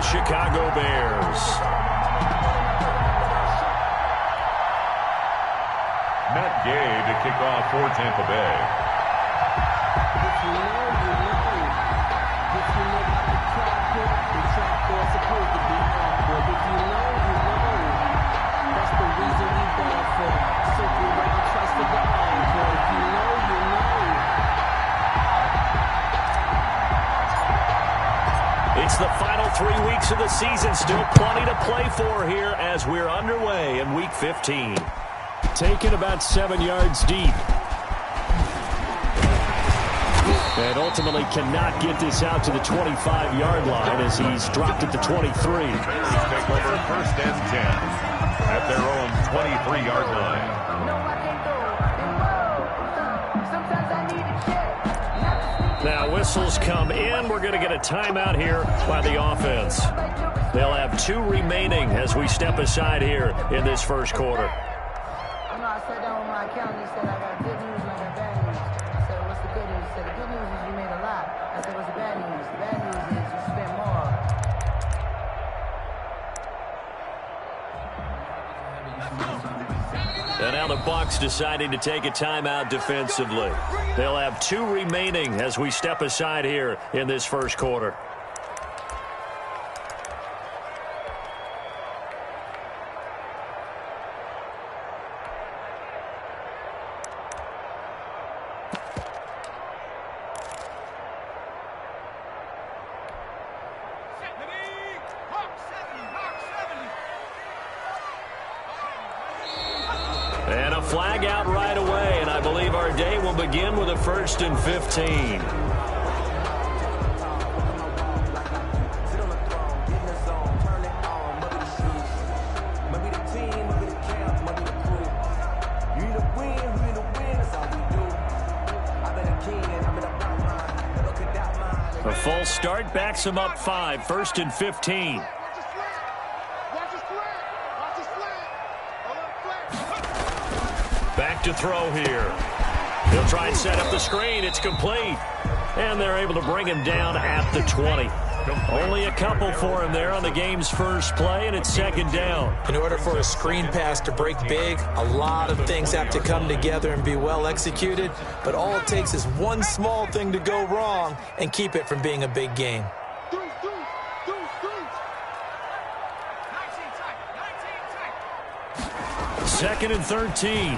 Chicago Bears. Matt Gay to kick off for Tampa Bay. If you know, you know. If you know about the track course supposed to be awkward. If you know, you know. That's the reason we ball for. Circle around, trust for the encore. If you know, you know. It's the final 3 weeks of the season. Still plenty to play for here as we're underway in Week 15. Taken about 7 yards deep. And ultimately cannot get this out to the 25-yard line as he's dropped at the 23. Take over 1st and 10 at their own 23-yard line. Now whistles come in. We're going to get a timeout here by the offense. They'll have 2 remaining as we step aside here in this first quarter. I know I sat down with my accountant. He said I got good news and I got bad news. I said, what's the good news? He said, the good news is you made a lot. I said, what's the bad news? The bad news is you spent more. And now the Bucs deciding to take a timeout defensively. They'll have 2 remaining as we step aside here in this first quarter. And a flag out right away, and I believe our day will begin with a 1st and 15. A false start backs him up 5, 1st and 15. Back to throw here. He'll try and set up the screen. It's complete. And they're able to bring him down at the 20. Only a couple for him there on the game's first play, and it's 2nd down. In order for a screen pass to break big, a lot of things have to come together and be well executed. But all it takes is one small thing to go wrong and keep it from being a big game. 2nd and 13.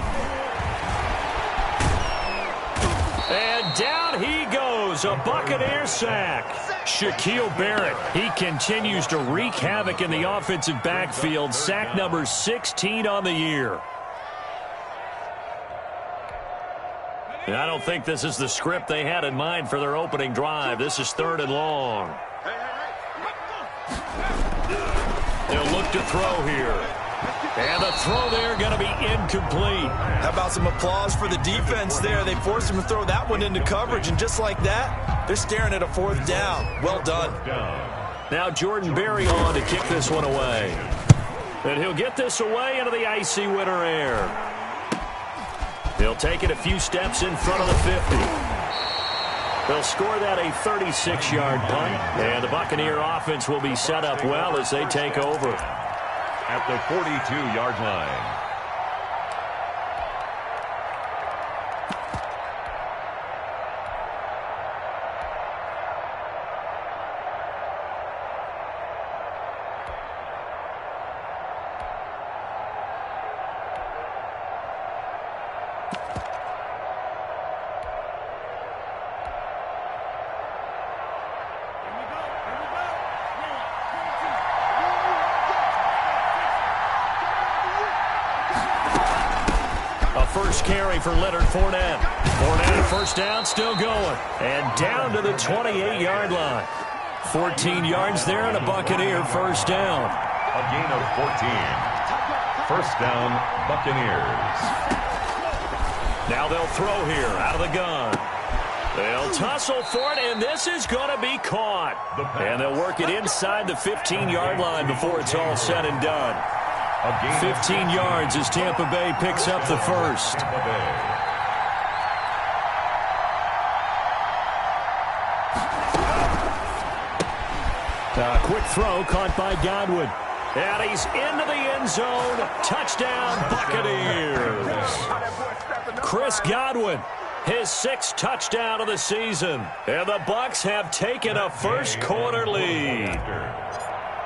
And down he goes. A Buccaneer sack. Shaquille Barrett, he continues to wreak havoc in the offensive backfield. Sack number 16 on the year. And I don't think this is the script they had in mind for their opening drive. This is 3rd and long. They'll look to throw here. And the throw there going to be incomplete. How about some applause for the defense there? They forced him to throw that one into coverage, and just like that, they're staring at a 4th down. Well done. Now Jordan Berry on to kick this one away. And he'll get this away into the icy winter air. He'll take it a few steps in front of the 50. They'll score that a 36-yard punt. And the Buccaneer offense will be set up well as they take over. At the 42-yard line. First carry for Leonard Fournette. Fournette, a 1st down, still going. And down to the 28-yard line. 14 yards there and a Buccaneer 1st down. A gain of 14. 1st down, Buccaneers. Now they'll throw here out of the gun. They'll tussle for it, and this is going to be caught. And they'll work it inside the 15-yard line before it's all said and done. 15 yards as Tampa Bay picks up the 1st. Quick throw caught by Godwin. And he's into the end zone. Touchdown, Buccaneers. Chris Godwin, his 6th touchdown of the season. And the Bucs have taken a first-quarter lead.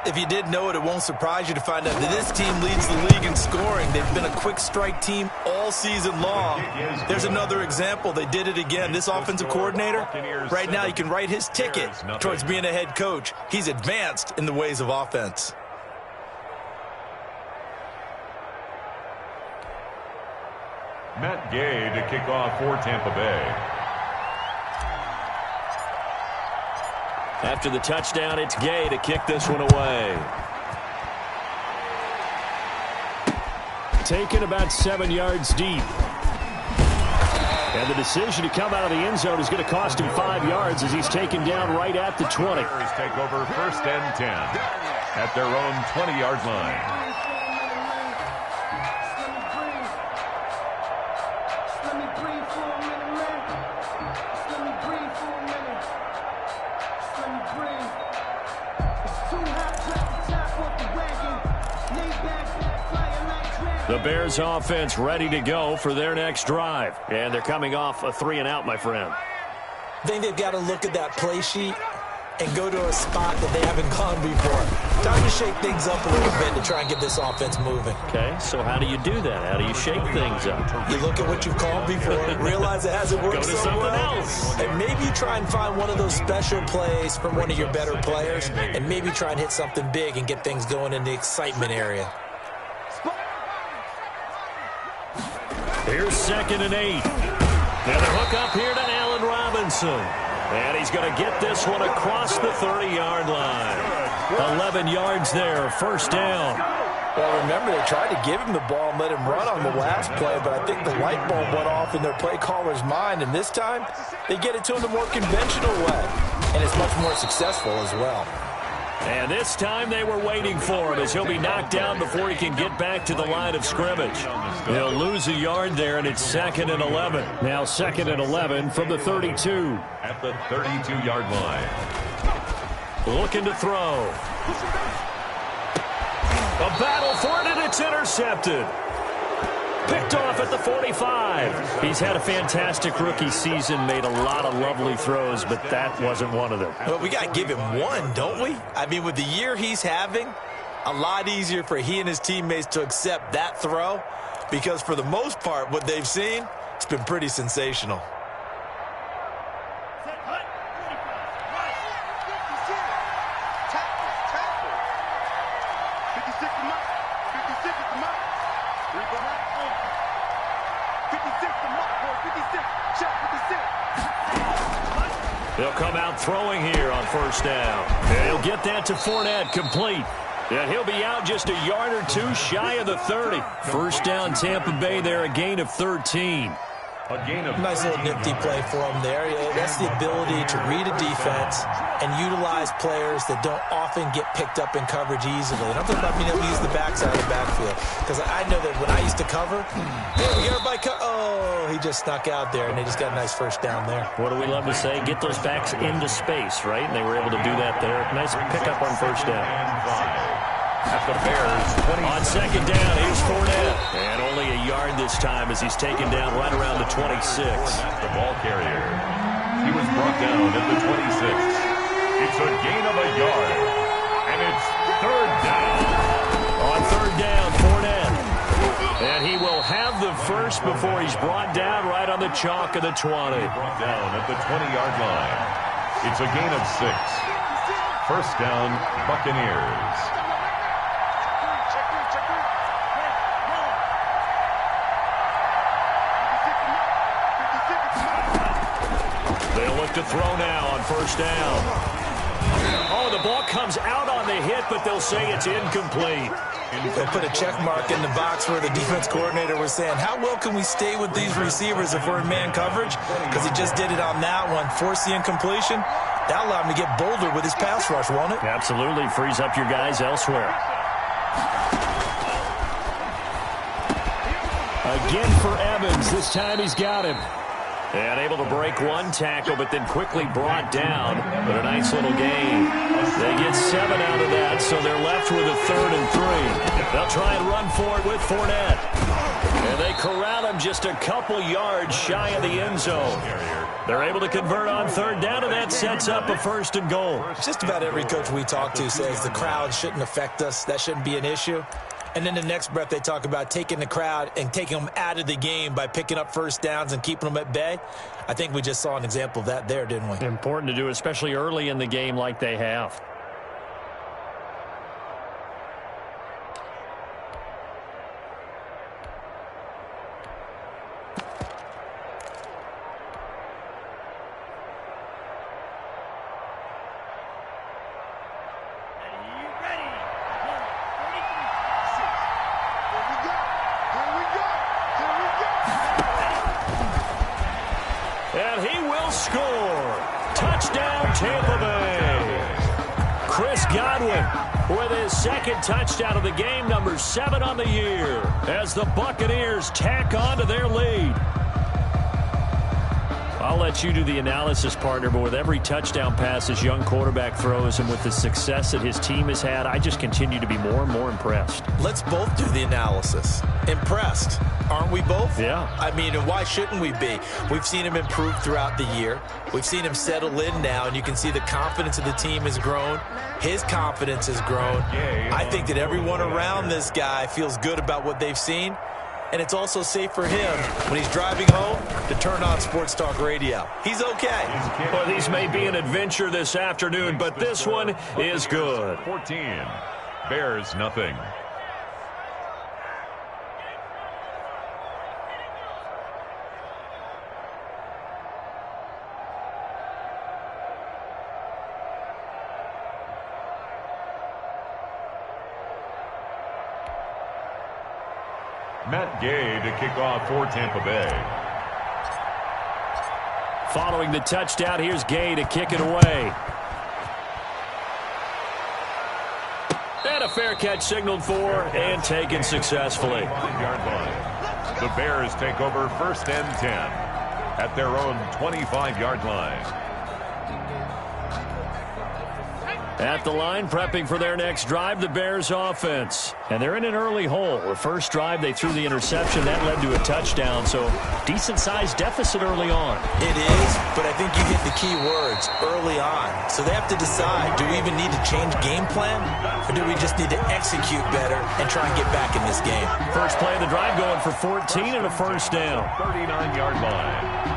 If you didn't know it, it won't surprise you to find out that this team leads the league in scoring. They've been a quick strike team all season long. There's another example. They did it again. This offensive coordinator, right now you can write his ticket towards being a head coach. He's advanced in the ways of offense. Matt Gay to kick off for Tampa Bay. After the touchdown, it's Gay to kick this one away. Taken about 7 yards deep. And the decision to come out of the end zone is going to cost him 5 yards as he's taken down right at the 20. Take over 1st and 10 at their own 20-yard line. The Bears offense ready to go for their next drive. And they're coming off a 3-and-out, my friend. I think they've got to look at that play sheet and go to a spot that they haven't gone before. Time to shake things up a little bit to try and get this offense moving. Okay, so how do you do that? How do you shake things up? You look at what you've called before, realize it hasn't worked Go to so something well, else. and maybe you try and find one of those special plays from one of your better players, and maybe try and hit something big and get things going in the excitement area. Here's 2nd and 8. And a hook up here to Allen Robinson. And he's going to get this one across the 30-yard line. 11 yards there, 1st down. Well, remember, they tried to give him the ball and let him run on the last play, but I think the light bulb went off in their play caller's mind, and this time they get it to him the more conventional way, and it's much more successful as well. And this time they were waiting for him as he'll be knocked down before he can get back to the line of scrimmage. He'll lose a yard there, and it's 2nd and 11. Now 2nd and 11 from the 32. At the 32-yard line. Looking to throw. A battle for it, and it's intercepted. Picked off at the 45. He's had a fantastic rookie season, made a lot of lovely throws, but that wasn't one of them. Well, we got to give him one, don't we? I mean, with the year he's having, a lot easier for he and his teammates to accept that throw because for the most part, what they've seen, it's been pretty sensational. They'll come out throwing here on 1st down. And he'll get that to Fournette, complete. And he'll be out just a yard or two shy of the 30. 1st down, Tampa Bay there, a gain of 13. Nice little nifty play for him there. Yeah, that's the ability to read a defense and utilize players that don't often get picked up in coverage easily. And I'm talking about being able to use the backside of the backfield. Because I know that when I used to cover, hey, we got everybody oh, he just snuck out there, and they just got a nice 1st down there. What do we love to say? Get those backs into space, right? And they were able to do that there. Nice pickup on 1st down. At the Bears 20. On 2nd down, here's Fournette. And only a yard this time as he's taken down right around the 26. The ball carrier. He was brought down at the 26. It's a gain of a yard. And it's 3rd down. On 3rd down, Fournette. And he will have the first before he's brought down right on the chalk of the 20. Brought down at the 20-yard line. It's a gain of 6. 1st down, Buccaneers. To throw now on 1st down. Oh, the ball comes out on the hit, but they'll say it's incomplete. They'll put a check mark in the box where the defense coordinator was saying, how well can we stay with these receivers if we're in man coverage? Because he just did it on that one, force the incompletion. That'll allow him to get bolder with his pass rush, won't it? Absolutely. Frees up your guys elsewhere. Again for Evans. This time he's got him. And able to break one tackle, but then quickly brought down. But a nice little gain. They get 7 out of that, so they're left with a 3rd and 3. They'll try and run for it with Fournette. And they corral him just a couple yards shy of the end zone. They're able to convert on 3rd down, and that sets up a 1st and goal. Just about every coach we talk to says the crowd shouldn't affect us. That shouldn't be an issue. And then the next breath they talk about taking the crowd and taking them out of the game by picking up 1st downs and keeping them at bay. I think we just saw an example of that there, didn't we? Important to do, especially early in the game like they have. And he will score. Touchdown, Tampa Bay. Chris Godwin with his 2nd touchdown of the game, number 7 on the year, as the Buccaneers tack on to their lead. I'll let you do the analysis, partner, but with every touchdown pass his young quarterback throws and with the success that his team has had, I just continue to be more and more impressed. Let's both do the analysis. Impressed. Aren't we both? Yeah. I mean, and why shouldn't we be? We've seen him improve throughout the year. We've seen him settle in now, and you can see the confidence of the team has grown. His confidence has grown. I think that everyone around this guy feels good about what they've seen. And it's also safe for him when he's driving home to turn on Sports Talk Radio. He's okay. Well, these may be an adventure this afternoon, but this one is good. 14. Bears nothing. Matt Gay to kick off for Tampa Bay. Following the touchdown, here's Gay to kick it away. And a fair catch signaled for and taken successfully. 5-yard line. The Bears take over 1st and 10 at their own 25-yard line. At the line, prepping for their next drive, the Bears offense. And they're in an early hole. The first drive, they threw the interception. That led to a touchdown, so decent-sized deficit early on. It is, but I think you hit the key words, early on. So they have to decide, do we even need to change game plan? Or do we just need to execute better and try and get back in this game? First play of the drive going for 14 and a 1st down. 39-yard line.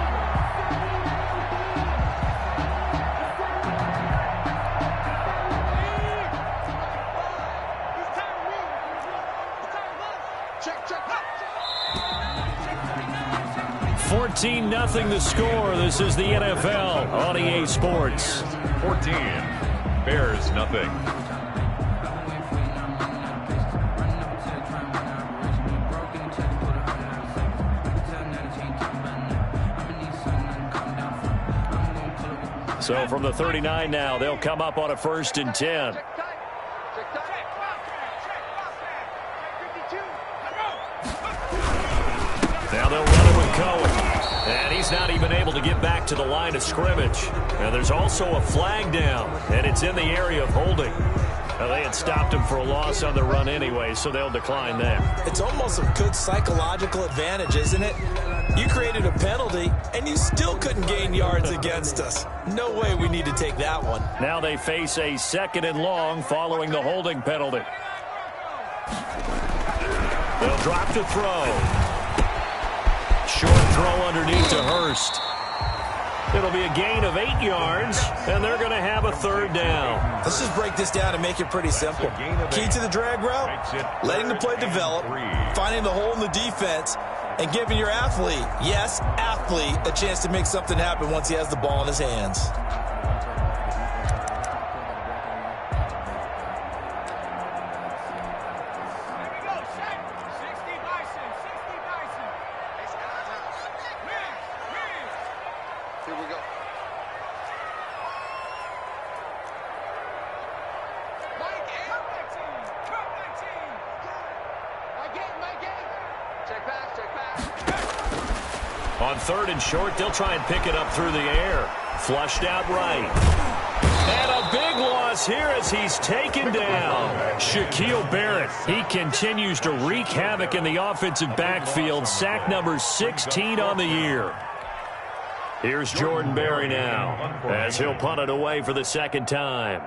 Nothing the score. This is the NFL on EA Sports. 14. Bears nothing. So from the 39 now, they'll come up on a 1st and 10. Now they'll run it with Cohen. And he's not even able to get back to the line of scrimmage. And there's also a flag down, and it's in the area of holding. Now, they had stopped him for a loss on the run anyway, so they'll decline that. It's almost a good psychological advantage, isn't it? You created a penalty, and you still couldn't gain yards against us. No way we need to take that one. Now they face a 2nd and long following the holding penalty. They'll drop to throw. Short throw underneath to Hurst. It'll be a gain of 8 yards, and they're going to have a 3rd down. Let's just break this down and make it pretty simple. Key to the drag route, letting the play develop, finding the hole in the defense, and giving your athlete, yes, athlete, a chance to make something happen once he has the ball in his hands. On 3rd and short, they'll try and pick it up through the air. Flushed out right. And a big loss here as he's taken down. Shaquille Barrett, he continues to wreak havoc in the offensive backfield. Sack number 16 on the year. Here's Jordan Berry now as he'll punt it away for the 2nd time.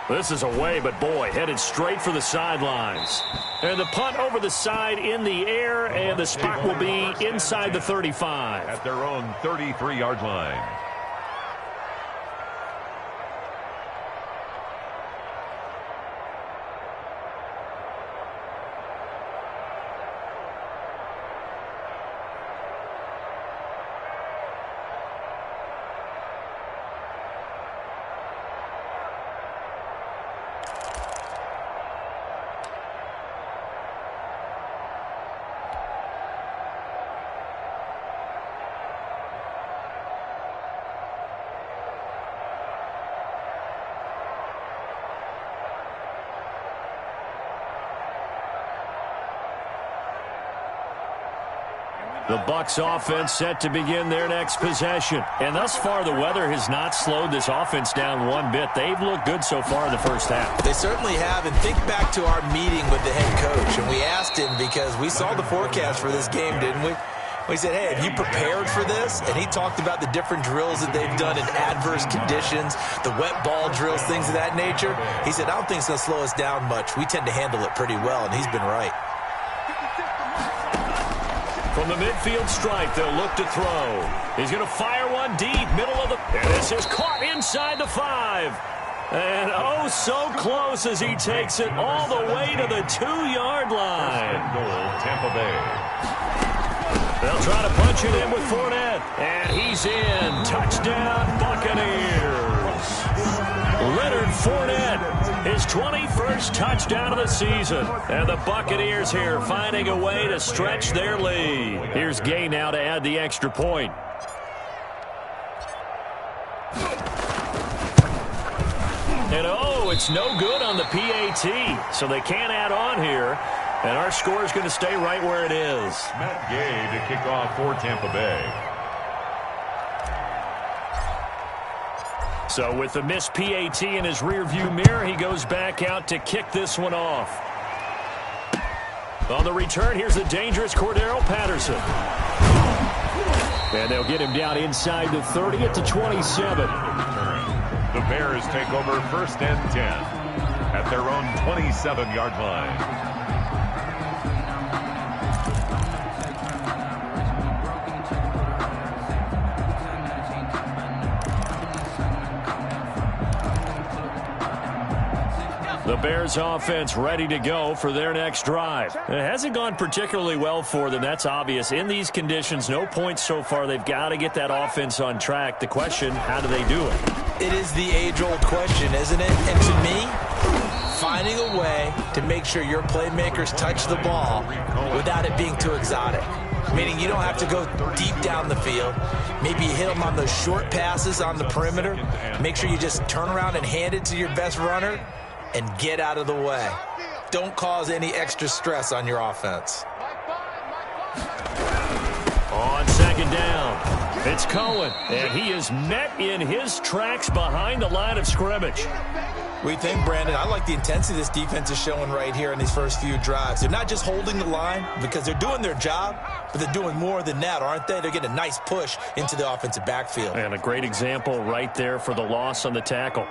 This is away, but boy, headed straight for the sidelines. And the punt over the side in the air, and the spot will be inside the 35. At their own 33-yard line. The Bucs offense set to begin their next possession. And thus far, the weather has not slowed this offense down one bit. They've looked good so far in the first half. They certainly have. And think back to our meeting with the head coach. And we asked him because we saw the forecast for this game, didn't we? We said, hey, have you prepared for this? And he talked about the different drills that they've done in adverse conditions, the wet ball drills, things of that nature. He said, I don't think it's going to slow us down much. We tend to handle it pretty well, and he's been right. From the midfield stripe, they'll look to throw. He's going to fire one deep, middle of the... And this is caught inside the 5. And oh, so close as he takes it all the way to the 2-yard line. Goal, Tampa Bay. They'll try to punch it in with Fournette. And he's in. Touchdown, Buccaneers. Leonard Fournette, his 21st touchdown of the season. And the Buccaneers here finding a way to stretch their lead. Here's Gay now to add the extra point. And oh, it's no good on the PAT. So they can't add on here. And our score is going to stay right where it is. Matt Gay to kick off for Tampa Bay. So with the missed PAT in his rearview mirror, he goes back out to kick this one off. On the return, here's the dangerous Cordero Patterson. And they'll get him down inside the 30 at the 27. The Bears take over 1st and 10 at their own 27-yard line. The Bears offense ready to go for their next drive. It hasn't gone particularly well for them. That's obvious. In these conditions, no points so far. They've got to get that offense on track. The question, how do they do it? It is the age-old question, isn't it? And to me, finding a way to make sure your playmakers touch the ball without it being too exotic. Meaning you don't have to go deep down the field. Maybe you hit them on those short passes on the perimeter. Make sure you just turn around and hand it to your best runner and get out of the way. Don't cause any extra stress on your offense. On 2nd down, it's Cohen, and he is met in his tracks behind the line of scrimmage. We think, Brandon, I like the intensity this defense is showing right here in these first few drives. They're not just holding the line because they're doing their job, but they're doing more than that, aren't they? They're getting a nice push into the offensive backfield. And a great example right there for the loss on the tackle.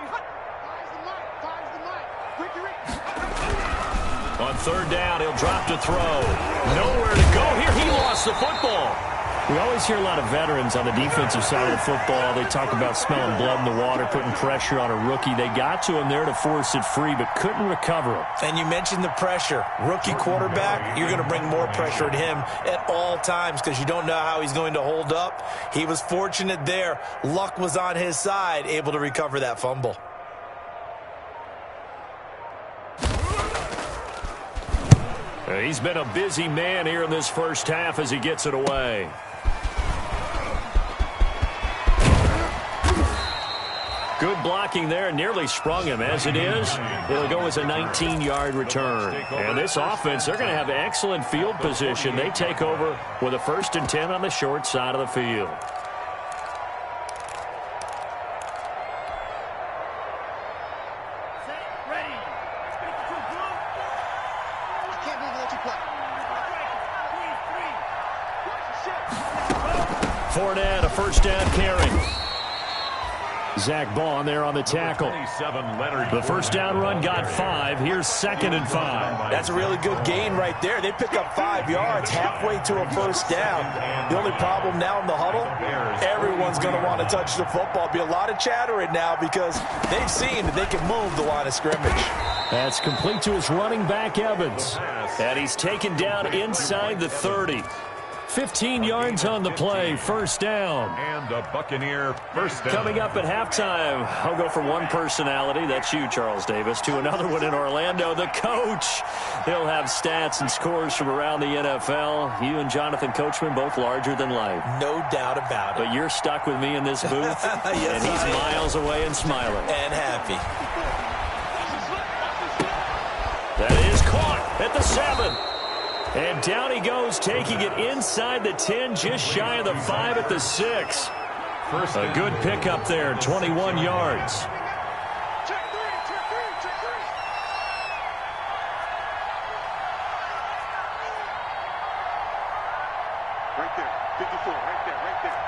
On 3rd down, he'll drop to throw. Nowhere to go here. He lost the football. We always hear a lot of veterans on the defensive side of the football. They talk about smelling blood in the water, putting pressure on a rookie. They got to him there to force it free, but couldn't recover him. And you mentioned the pressure. Rookie quarterback, you're going to bring more pressure at him at all times because you don't know how he's going to hold up. He was fortunate there. Luck was on his side, able to recover that fumble. He's been a busy man here in this first half as he gets it away. Good blocking there, nearly sprung him. As it is, it'll go as a 19-yard return. And this offense, they're going to have excellent field position. They take over with a 1st and 10 on the short side of the field. Fournette, a 1st down carry. Zach Bond there on the tackle. The 1st down run got 5. Here's 2nd and 5. That's a really good gain right there. They pick up 5 yards halfway to a 1st down. The only problem now in the huddle, everyone's going to want to touch the football. Be a lot of chattering now because they've seen that they can move the line of scrimmage. That's complete to his running back, Evans. And he's taken down inside the 30. 15 yards on the play, 1st down. And a Buccaneer 1st down. Coming up at halftime, I'll go from one personality, that's you, Charles Davis, to another one in Orlando, the coach. He'll have stats and scores from around the NFL. You and Jonathan Coachman, both larger than life. No doubt about it. But you're stuck with me in this booth, yes, and he's miles away and smiling. And happy. That is caught at the 7. And down he goes, taking it inside the 10, just shy of the 5 at the 6. A good pickup there, 21 yards. Right there, 54, right there,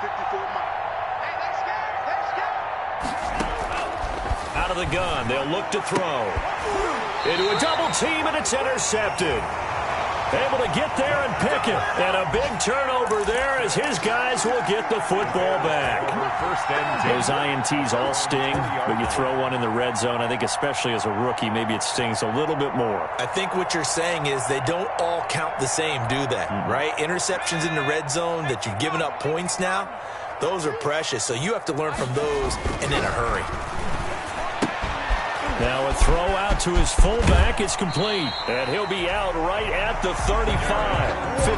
54 Mike. Hey, let's go. Out of the gun, they'll look to throw. Into a double team, and it's intercepted. Able to get there and pick it. And a big turnover there as his guys will get the football back. Those INTs all sting, but you throw one in the red zone, I think especially as a rookie, maybe it stings a little bit more. I think what you're saying is they don't all count the same, do they? Right? Interceptions in the red zone that you've given up points now, those are precious. So you have to learn from those and in a hurry. Now a throw out to his fullback. It's complete. And he'll be out right at the 35.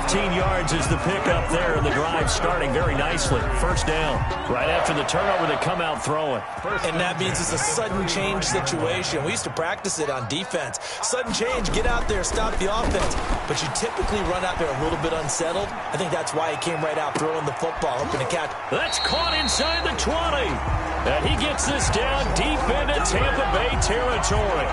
15 yards is the pickup there, and the drive starting very nicely. 1st down. Right after the turnover, they come out throwing. And that means it's a sudden change situation. We used to practice it on defense. Sudden change, get out there, stop the offense. But you typically run out there a little bit unsettled. I think that's why he came right out throwing the football, hoping to catch. That's caught inside the 20. And he gets this down deep into Tampa Bay territory.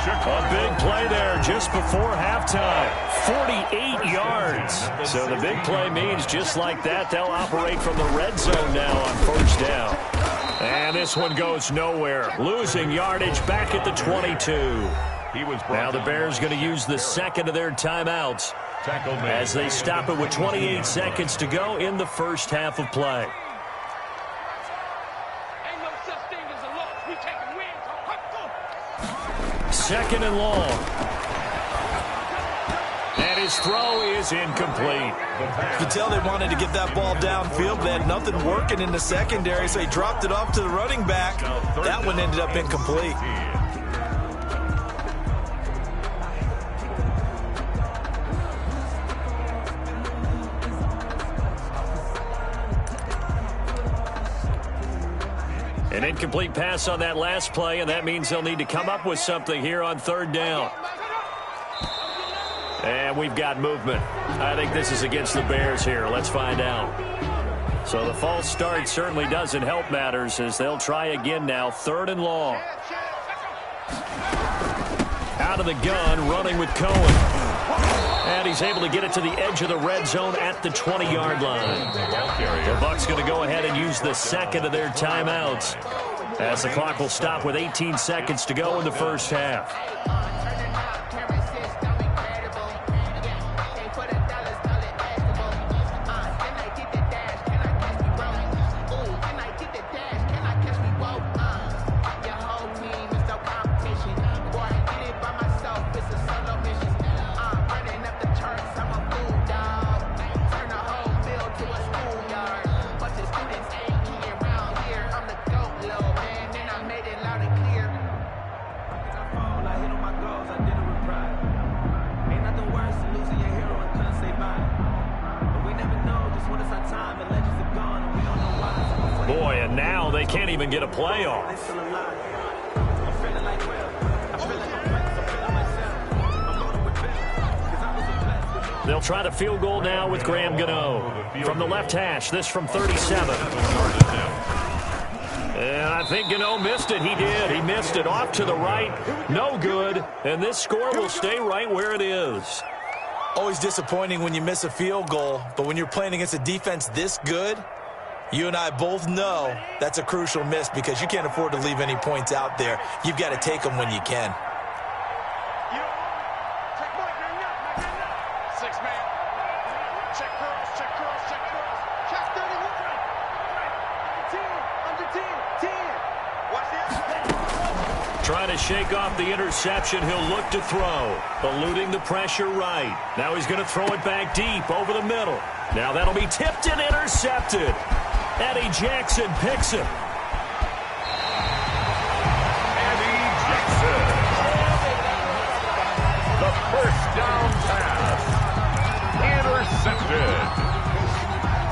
A big play there just before halftime. 48 yards. So the big play means just like that, they'll operate from the red zone now on 1st down. And this one goes nowhere. Losing yardage back at the 22. Now the Bears going to use the 2nd of their timeouts as they stop it with 28 seconds to go in the 1st half of play. 2nd and long. And his throw is incomplete. You could tell they wanted to get that ball downfield. They had nothing working in the secondary, so he dropped it off to the running back. That one ended up incomplete. An incomplete pass on that last play, and that means they'll need to come up with something here on 3rd down. And we've got movement. I think this is against the Bears here. Let's find out. So the false start certainly doesn't help matters as they'll try again now. 3rd and long. Out of the gun, running with Cohen. And he's able to get it to the edge of the red zone at the 20-yard line. The Bucs going to go ahead and use the 2nd of their timeouts as the clock will stop with 18 seconds to go in the 1st half. Boy, and now they can't even get a play off. They'll try the field goal now with Graham Gano. From the left hash, this from 37. And I think Gano missed it. He did. He missed it off to the right. No good. And this score will stay right where it is. Always disappointing when you miss a field goal, but when you're playing against a defense this good, you and I both know that's a crucial miss because you can't afford to leave any points out there. You've got to take them when you can. Trying to shake off the interception. He'll look to throw. Eluding the pressure right. Now he's going to throw it back deep over the middle. Now that'll be tipped and intercepted. Eddie Jackson picks it. Eddie Jackson. The first down pass. Intercepted.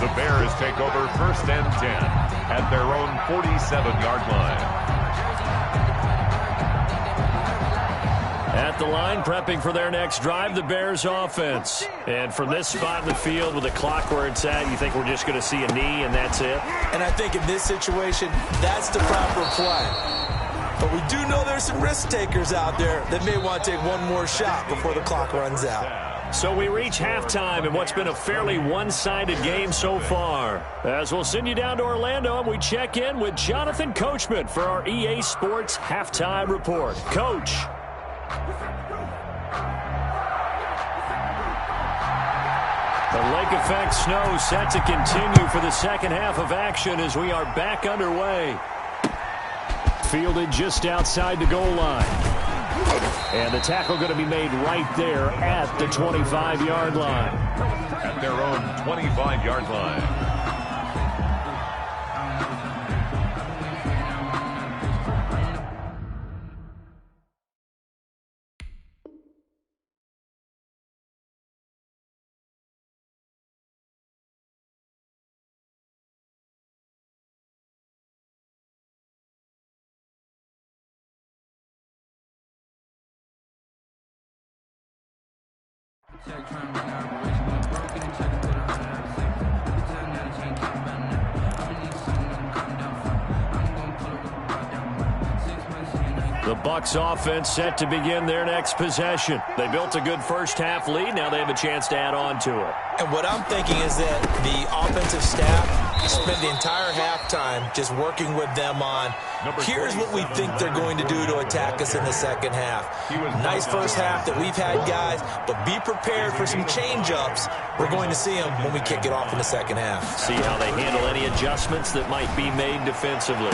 The Bears take over 1st and 10 at their own 47-yard line. At the line, prepping for their next drive, the Bears offense. And from this spot in the field with the clock where it's at, you think we're just going to see a knee and that's it? And I think in this situation, that's the proper play. But we do know there's some risk takers out there that may want to take one more shot before the clock runs out. So we reach halftime in what's been a fairly one-sided game so far. As we'll send you down to Orlando and we check in with Jonathan Coachman for our EA Sports Halftime Report. Coach. The lake effect snow set to continue for the second half of action as we are back underway. Fielded just outside the goal line. And the tackle going to be made right there at the 25-yard line. At their own 25-yard line. The Bucs offense set to begin their next possession. They built a good first half lead. Now they have a chance to add on to it. And what I'm thinking is that the offensive staff spent the entire halftime just working with them on, here's what we think they're going to do to attack us in the second half. Nice first half that we've had, guys, but be prepared for some change-ups. We're going to see them when we kick it off in the second half. See how they handle any adjustments that might be made defensively.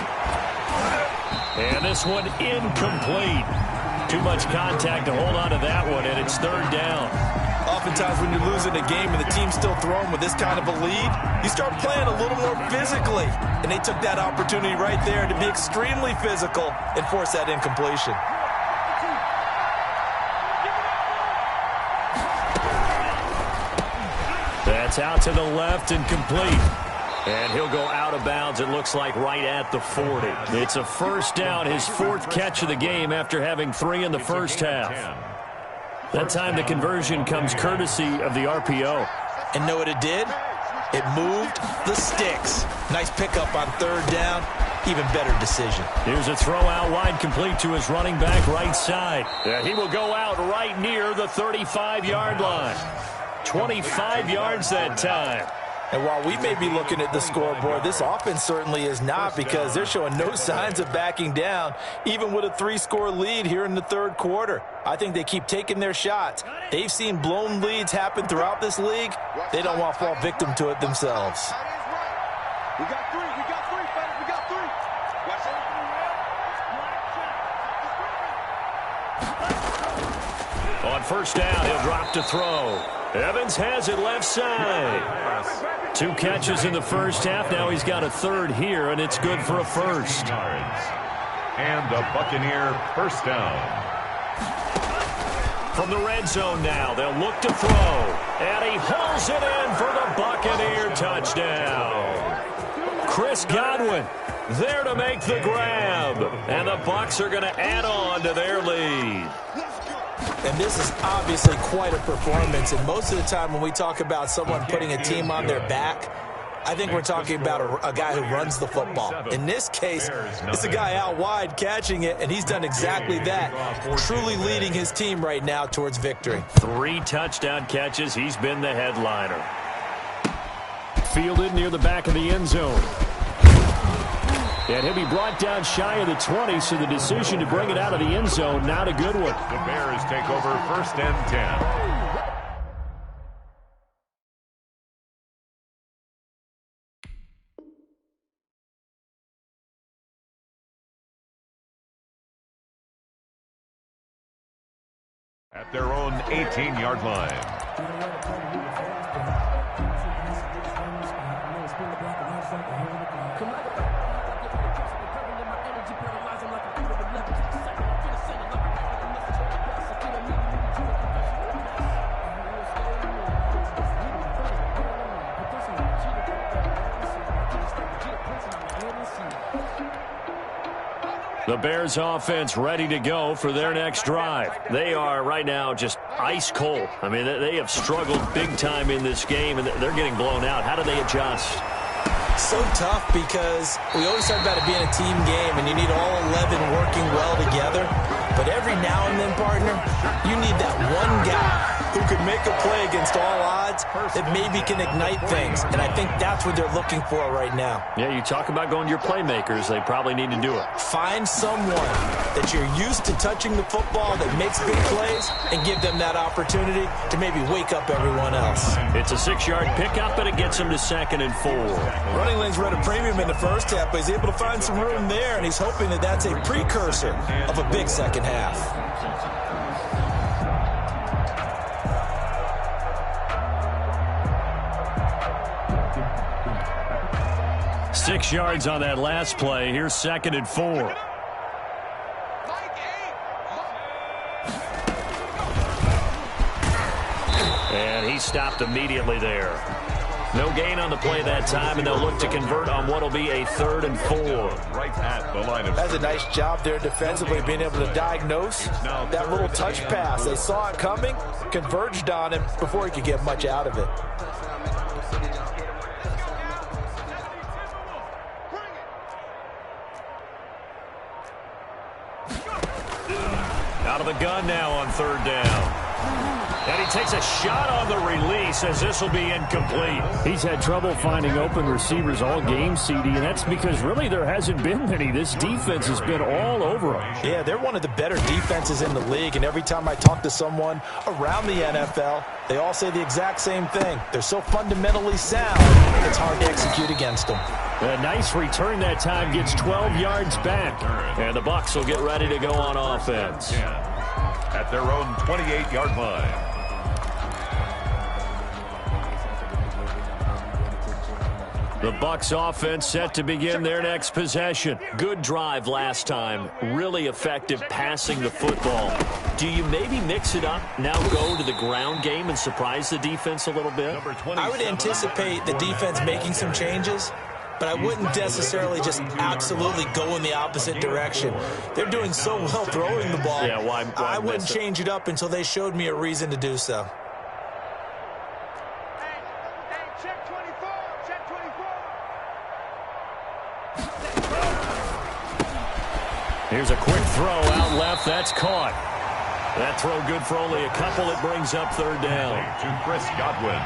And this one incomplete. Too much contact to hold on to that one, and it's third down. Oftentimes when you're losing a game and the team's still throwing with this kind of a lead, you start playing a little more physically. And they took that opportunity right there to be extremely physical and force that incompletion. That's out to the left and complete. And he'll go out of bounds, it looks like, right at the 40. It's a first down, his fourth catch of the game after having 3 in the first half. That time the conversion comes courtesy of the RPO. And know what it did? It moved the sticks. Nice pickup on third down. Even better decision. Here's a throw out wide, complete to his running back right side. Yeah, he will go out right near the 35-yard line. 25 yards that time. And while we may be looking at the scoreboard, this offense certainly is not, because they're showing no signs of backing down, even with a 3-score lead here in the third quarter. I think they keep taking their shots. They've seen blown leads happen throughout this league. They don't want to fall victim to it themselves. We got 3. We got 3, fellas. We got 3. Watch it. On first down, he'll drop to throw. Evans has it left side. 2 catches in the first half. Now he's got a third here, and it's good for a first. And the Buccaneer first down. From the red zone now, they'll look to throw. And he hauls it in for the Buccaneer touchdown. Chris Chris Godwin there to make the grab. And the Bucs are going to add on to their lead. And this is obviously quite a performance. And most of the time when we talk about someone putting a team on their back, I think we're talking about a guy who runs the football. In this case, it's a guy out wide catching it, and he's done exactly that, truly leading his team right now towards victory. 3 touchdown catches. He's been the headliner. Fielded near the back of the end zone. And he'll be brought down shy of the 20, so the decision to bring it out of the end zone, not a good one. The Bears take over 1st and 10. At their own 18-yard line. The Bears offense ready to go for their next drive. They are right now just ice cold. I mean, they have struggled big time in this game, and they're getting blown out. How do they adjust? So tough because we always talk about it being a team game, and you need all 11 working well together. But every now and then, partner, you need that one guy who can make a play against all odds that maybe can ignite things. And I think that's what they're looking for right now. Yeah, you talk about going to your playmakers. They probably need to do it. Find someone that you're used to touching the football that makes big plays and give them that opportunity to maybe wake up everyone else. It's a 6-yard pickup, and it gets him to 2nd and 4. Running lanes were at a premium in the first half, but he's able to find some room there, and he's hoping that that's a precursor of a big second half. Six yards on that last play. Here's 2nd and 4. And he stopped immediately there. No gain on the play that time, and they'll look to convert on what will be a 3rd and 4. Right at the line of... That's a nice job there defensively, being able to diagnose that little touch pass. They saw it coming, converged on him before he could get much out of it. Out of the gun now on 3rd down. And he takes a shot on the release as this will be incomplete. He's had trouble finding open receivers all game, CD, and that's because really there hasn't been many. This defense has been all over him. Yeah, they're one of the better defenses in the league, and every time I talk to someone around the NFL, they all say the exact same thing. They're so fundamentally sound, it's hard to execute against them. A nice return that time, gets 12 yards back. And the Bucs will get ready to go on offense. At their own 28-yard line. The Bucs offense set to begin their next possession. Good drive last time. Really effective passing the football. Do you maybe mix it up, now go to the ground game and surprise the defense a little bit? I would anticipate the defense making some changes, but I wouldn't necessarily just absolutely go in the opposite direction. They're doing so well throwing the ball. Yeah, why I wouldn't change it up until they showed me a reason to do so. Here's a quick throw out left. That's caught. That throw good for only a couple. It brings up 3rd down. To Chris Godwin.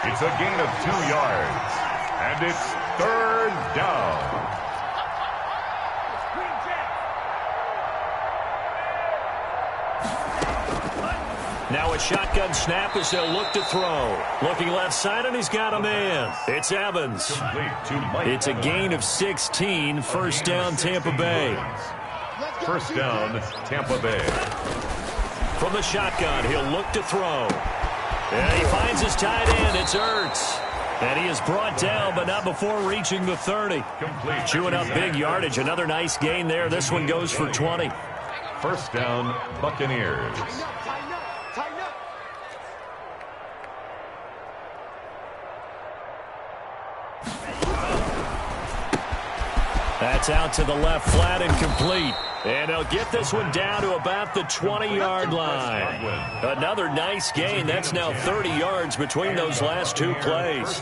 It's a gain of 2 yards. And it's 3rd down. Now a shotgun snap as they'll look to throw. Looking left side, and he's got a man. It's Evans. It's a gain of 16. 1st down, Tampa Bay. 1st down, Tampa Bay. From the shotgun, he'll look to throw. And he finds his tight end. It's Ertz. And he is brought down, but not before reaching the 30. Chewing up big yardage. Another nice gain there. This one goes for 20. 1st down, Buccaneers. That's out to the left, flat and complete. And they'll get this one down to about the 20-yard line. Another nice gain. That's now 30 yards between those last two plays.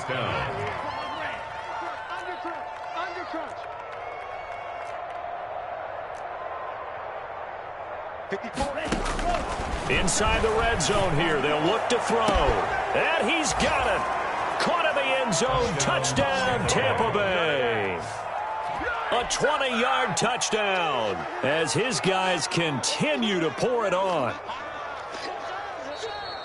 Inside the red zone here. They'll look to throw. And he's got it. Caught in the end zone. Touchdown, Tampa Bay. A 20-yard touchdown as his guys continue to pour it on.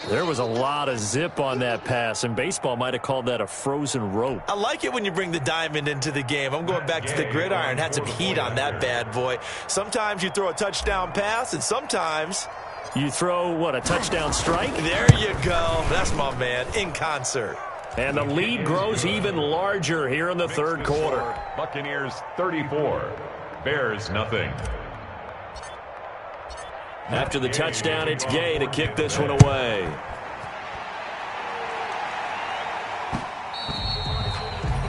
There was a lot of zip on that pass, and baseball might have called that a frozen rope. I like it when you bring the diamond into the game. I'm going back to the gridiron. Had some heat on that bad boy. Sometimes you throw a touchdown pass, and sometimes you throw, what, a touchdown strike? There you go. That's my man, in concert. And the lead grows even larger here in the third quarter. Buccaneers 34, Bears nothing. After the touchdown, it's Gay to kick this one away.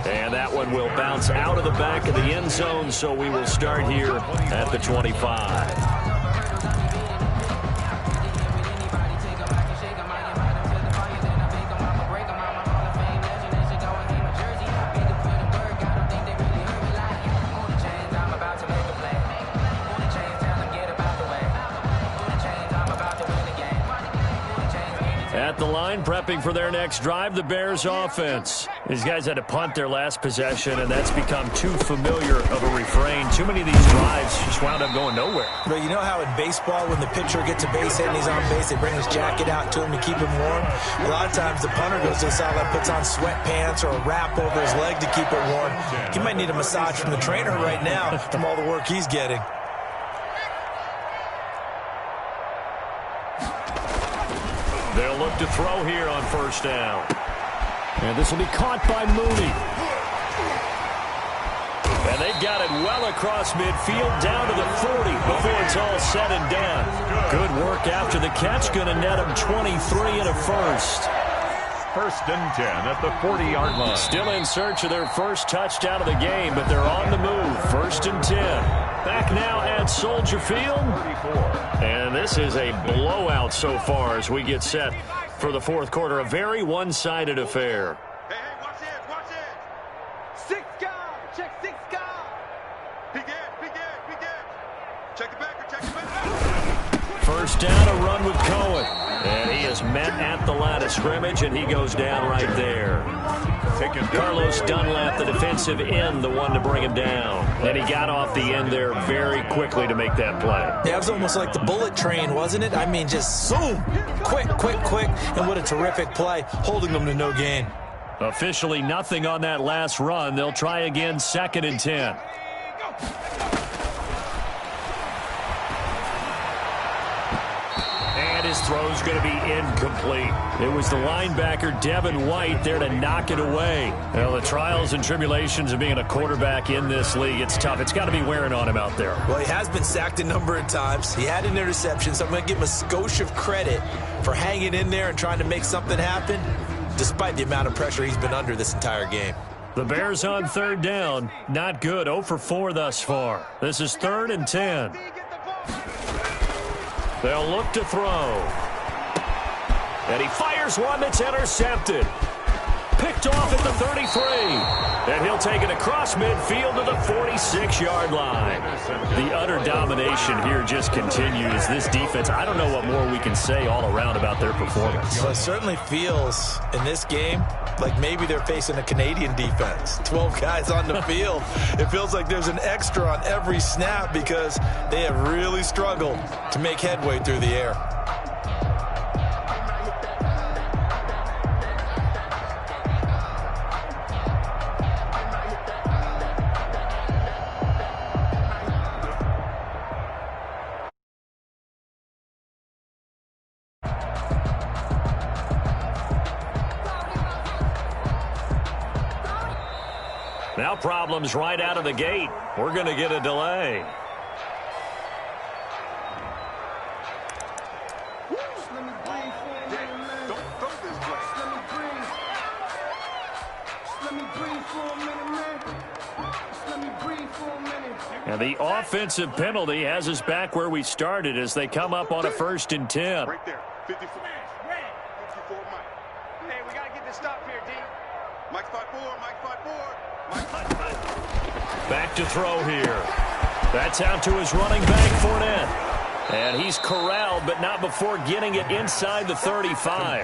And that one will bounce out of the back of the end zone, so we will start here at the 25. At the line, prepping for their next drive, the Bears offense. These guys had to punt their last possession, and that's become too familiar of a refrain. Too many of these drives just wound up going nowhere. But you know how in baseball, when the pitcher gets a base hit and he's on base, they bring his jacket out to him to keep him warm? A lot of times the punter goes to the sideline, puts on sweatpants or a wrap over his leg to keep it warm. He might need a massage from the trainer right now from all the work he's getting. They'll look to throw here on first down. And this will be caught by Mooney. And they've got it well across midfield down to the 40 before it's all said and done. Good work after the catch. Going to net them 23 and a first. First and 10 at the 40-yard line. Still in search of their first touchdown of the game, but they're on the move. First and 10. Back now at Soldier Field. And this is a blowout so far as we get set for the fourth quarter. A very one-sided affair. Hey, watch it, watch it. 6 guard, check 6 guard. Big Ed. Check it back. First down, a run with Cohen. And he is met at the line of scrimmage, and he goes down right there. Carlos Dunlap, the defensive end, the one to bring him down. And he got off the end there very quickly to make that play. Yeah, it was almost like the bullet train, wasn't it? I mean, just zoom. Quick. And what a terrific play, holding them to no gain. Officially nothing on that last run. They'll try again, second and 10. His throw's going to be incomplete. It was the linebacker, Devin White, there to knock it away. Well, the trials and tribulations of being a quarterback in this league, it's tough. It's got to be wearing on him out there. Well, he has been sacked a number of times. He had an interception, so I'm going to give him a skosh of credit for hanging in there and trying to make something happen, despite the amount of pressure he's been under this entire game. The Bears on third down. Not good. 0 for 4 thus far. This is third and 10. They'll look to throw. And he fires one that's intercepted. Picked off at the 33. And he'll take it across midfield to the 46-yard line. The utter domination here just continues. This defense, I don't know what more we can say all around about their performance. Well, it certainly feels in this game like maybe they're facing a Canadian defense. 12 guys on the field. It feels like there's an extra on every snap because they have really struggled to make headway through the air. Now problems right out of the gate. We're going to get a delay. Let me breathe for a minute, man. Let me breathe And the offensive penalty has us back where we started as they come up on a 1st and 10. Right there. 54 Mike. Hey, we got to get this stop here, D. Mike 5-4. Mike 5-4. Back to throw here. That's out to his running back, Fournette. And he's corralled, but not before getting it inside the 35.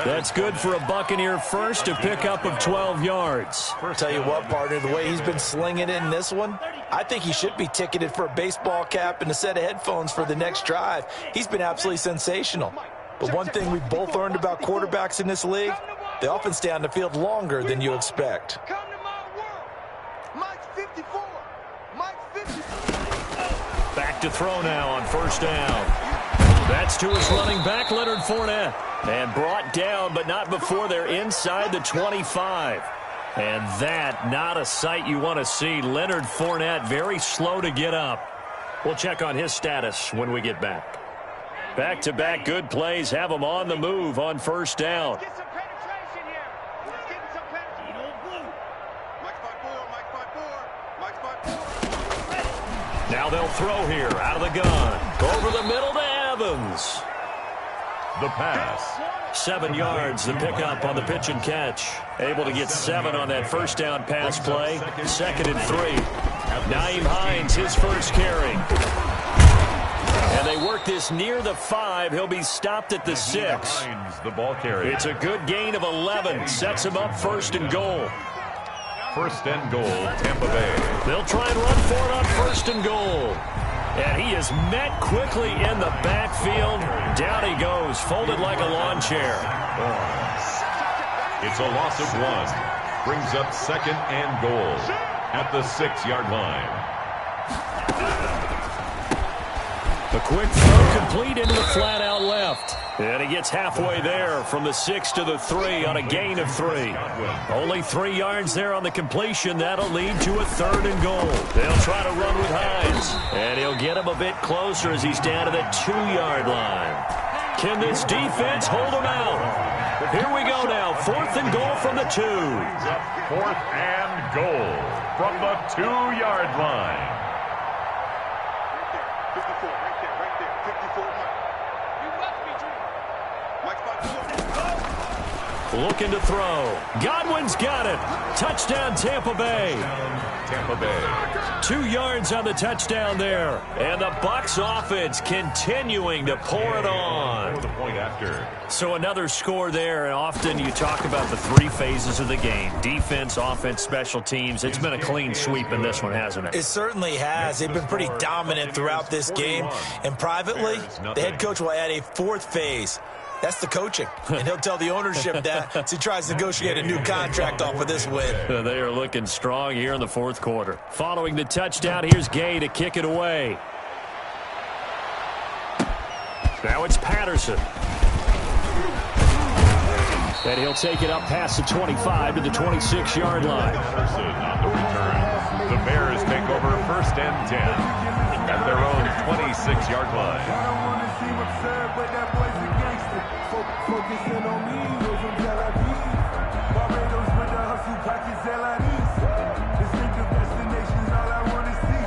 That's good for a Buccaneer first, a pickup of 12 yards. Tell you what, partner, the way he's been slinging it in this one, I think he should be ticketed for a baseball cap and a set of headphones for the next drive. He's been absolutely sensational. But one thing we've both learned about quarterbacks in this league, they often stay on the field longer than you expect. Come to my world. Mike's 54. Mike's 54. Back to throw now on 1st down. That's to his running back, Leonard Fournette. And brought down, but not before they're inside the 25. And that, not a sight you want to see. Leonard Fournette very slow to get up. We'll check on his status when we get back. Back-to-back good plays have him on the move on 1st down. Let's get some penetration here. Let's get some penetration. Mike 5-4. Mike 5-4. Mike 5-4. Now they'll throw here out of the gun. Over the middle to Evans. The pass. 7 yards, the pickup on the pitch and catch. Able to get 7 on that 1st down pass play. 2nd and 3. Nyheim Hines, his first carry. And they work this near the 5. He'll be stopped at the 6. The ball carrier. It's a good gain of 11. Sets him up 1st and goal. 1st and goal, Tampa Bay. They'll try and run for it on 1st and goal. And he is met quickly in the backfield. Down he goes, folded like a lawn chair. It's a loss of 1. Brings up 2nd and goal at the 6-yard line. The quick throw complete into the flat out left. And he gets halfway there from the 6 to the 3 on a gain of 3. Only 3 yards there on the completion. That'll lead to a 3rd and goal. They'll try to run with Hines. And he'll get him a bit closer as he's down to the 2-yard line. Can this defense hold him out? Here we go now. 4th and goal from the 2. 4th and goal from the 2-yard line. 54. Right there. 54 Mike. You must be true. Mike 5-4. Looking to throw. Godwin's got it. Touchdown, Tampa Bay. Tampa Bay. 2 yards on the touchdown there. And the Bucs offense continuing to pour it on. For the point after. So another score there. And often you talk about the 3 phases of the game. Defense, offense, special teams. It's been a clean sweep in this one, hasn't it? It certainly has. They've been pretty dominant throughout this game. And privately, the head coach will add a 4th phase. That's the coaching. And he'll tell the ownership that as he tries to negotiate a new contract off of this win. They are looking strong here in the 4th quarter. Following the touchdown, here's Gay to kick it away. Now it's Patterson. And he'll take it up past the 25 to the 26-yard line. Patterson on the return. The Bears take over 1st and 10 at their own 26-yard line. Focusing on me, we're from Tel Aviv. Barbados with the hustle, pockets LIDs. Distinctive destinations, all I want to see.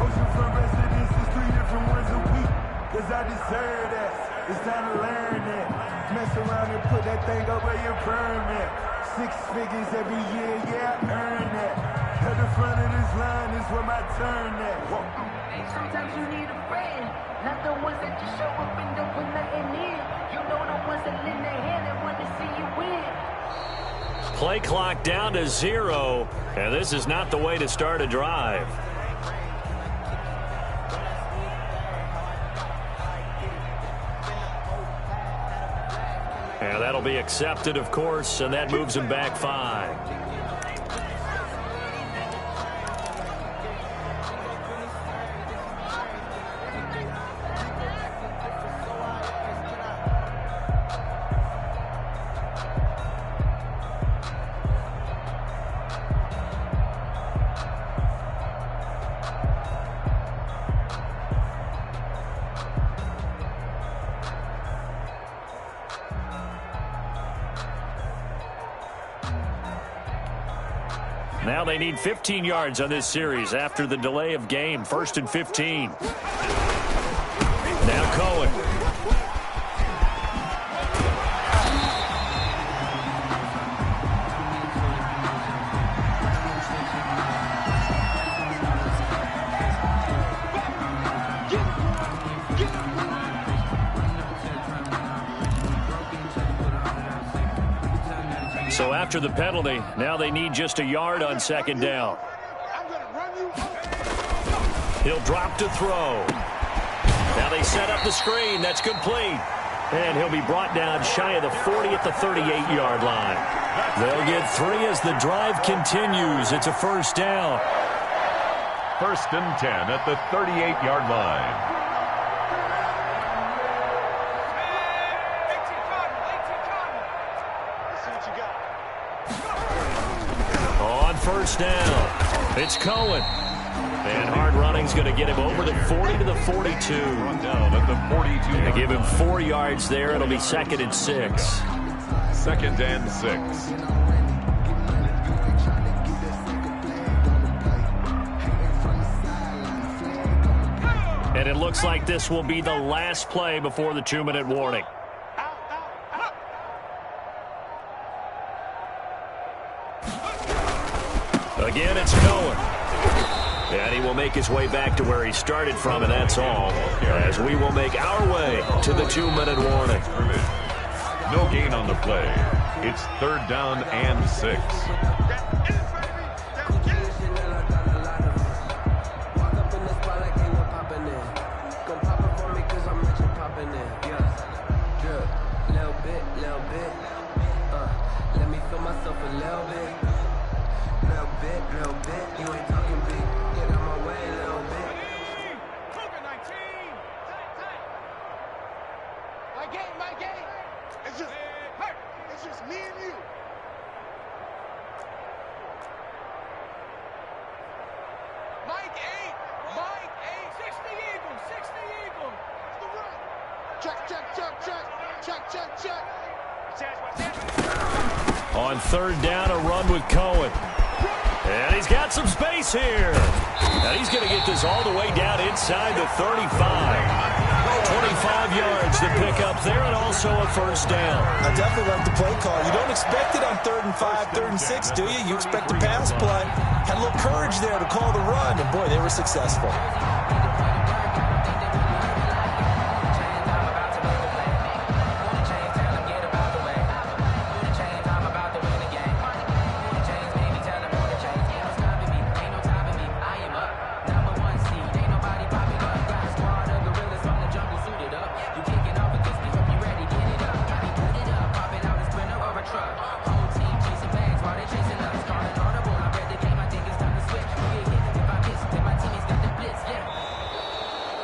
Oceanfront residences, 3 different ones a week. Cause I deserve that, it's time to learn that. Mess around and put that thing up where your permit. 6 figures every year, yeah, I earn that. At the front of this line is where my turn at. Sometimes you need a friend, not the ones that just show up and don't put nothing in. You know the ones that lend their hand and want to see you win. Play clock down to 0, and this is not the way to start a drive. And that'll be accepted, of course, and that moves him back 5. Now they need 15 yards on this series after the delay of game. 1st and 15. Now Cohen. So after the penalty, now they need just a yard on 2nd down. He'll drop to throw. Now they set up the screen. That's complete. And he'll be brought down shy of the 40 at the 38-yard line. They'll get 3 as the drive continues. It's a 1st down. 1st and 10 at the 38-yard line. On 1st down, it's Cohen. And hard running's going to get him over the 40 to the 42. Run down at the 42. They give him 4 yards there. It'll be 2nd and 6. 2nd and 6. And it looks like this will be the last play before the 2-minute warning. Again, it's Cohen. And he will make his way back to where he started from, and that's all, as we will make our way to the 2-minute warning. No gain on the play. It's 3rd down and 6. Let me feel myself a little bit. Little bit. You ain't talking big. Get out my way a little bit. My game. It's just me and you. Mike 8. 60 Eagles. The run. Check. On 3rd down, a run with Cohen. And he's got some space here. And he's going to get this all the way down inside the 35. 25 yards to pick up there, and also a 1st down. I definitely like the play call. You don't expect it on 3rd and 5, 3rd and 6, do you? You expect a pass play. Had a little courage there to call the run, and boy, they were successful.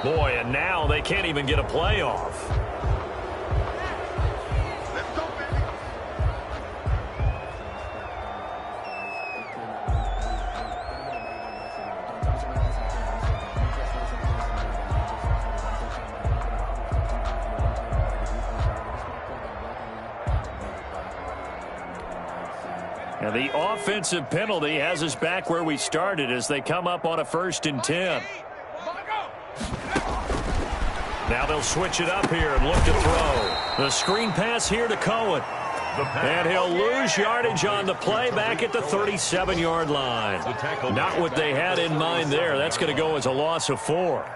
Boy, and now they can't even get a play off. Let's go, baby. And the offensive penalty has us back where we started as they come up on a 1st and 10. Now they'll switch it up here and look to throw. The screen pass here to Cohen. And he'll lose yardage on the play back at the 37-yard line. Not what they had in mind there. That's going to go as a loss of 4.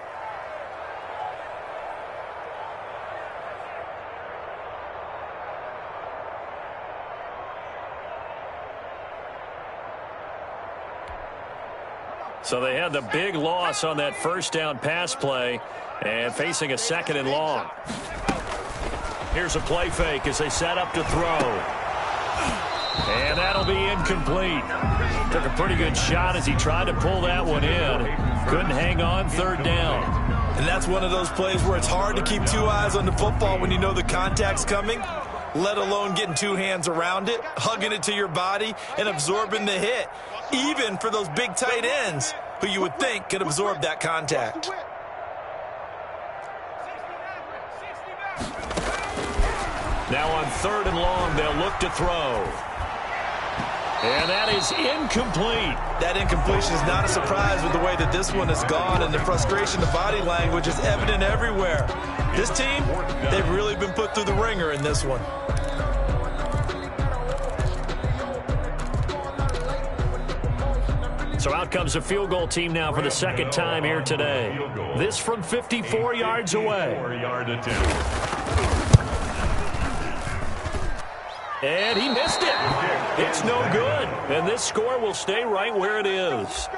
So they had the big loss on that 1st down pass play and facing a 2nd and long. Here's a play fake as they set up to throw. And that'll be incomplete. Took a pretty good shot as he tried to pull that one in. Couldn't hang on 3rd down. And that's one of those plays where it's hard to keep 2 eyes on the football when you know the contact's coming, let alone getting 2 hands around it, hugging it to your body, and absorbing the hit, even for those big tight ends who you would think could absorb that contact. Now on 3rd and long, they'll look to throw. And that is incomplete. That incompletion is not a surprise with the way that this one has gone, and the frustration, the body language is evident everywhere. This team, they've really been put through the ringer in this one. So out comes a field goal team now for the second time here today. This from 54 yards away. 4-yard attempt. And he missed it. It's no good. And this score will stay right where it is.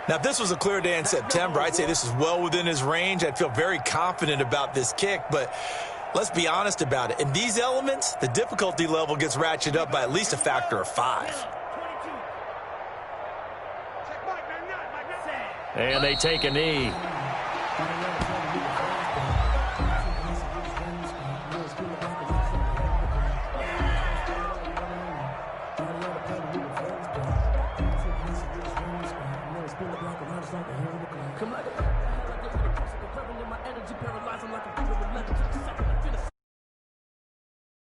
Now, if this was a clear day in September, I'd say this is well within his range. I'd feel very confident about this kick, but let's be honest about it. In these elements, the difficulty level gets ratcheted up by at least a factor of 5. And they take a knee.